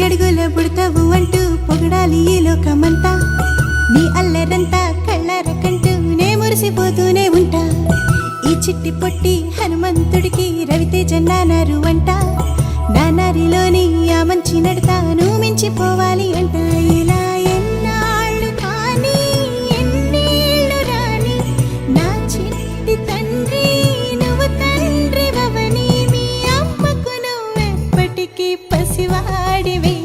అడుగుల పుడతావు అంటూ పొగడాలి ఈ లోకమంతా. నీ అల్లరంతా కళ్ళారకంటూనే మురిసిపోతూనే ఉంటా. ఈ చిట్టి పొట్టి హనుమంతుడికి రవితేజ నానారు అంట. నానారిలోని ఆ మంచి నడతాను మించిపోవాలి అంట. ఇలా ఎన్నాళ్ళు కానీ ఎన్నేళ్ళు రాని నా చిట్టి తండ్రి నువ్వు తండ్రి వవని. మీ అమ్మకు నువ్వెప్పటికీ పసివాడివి.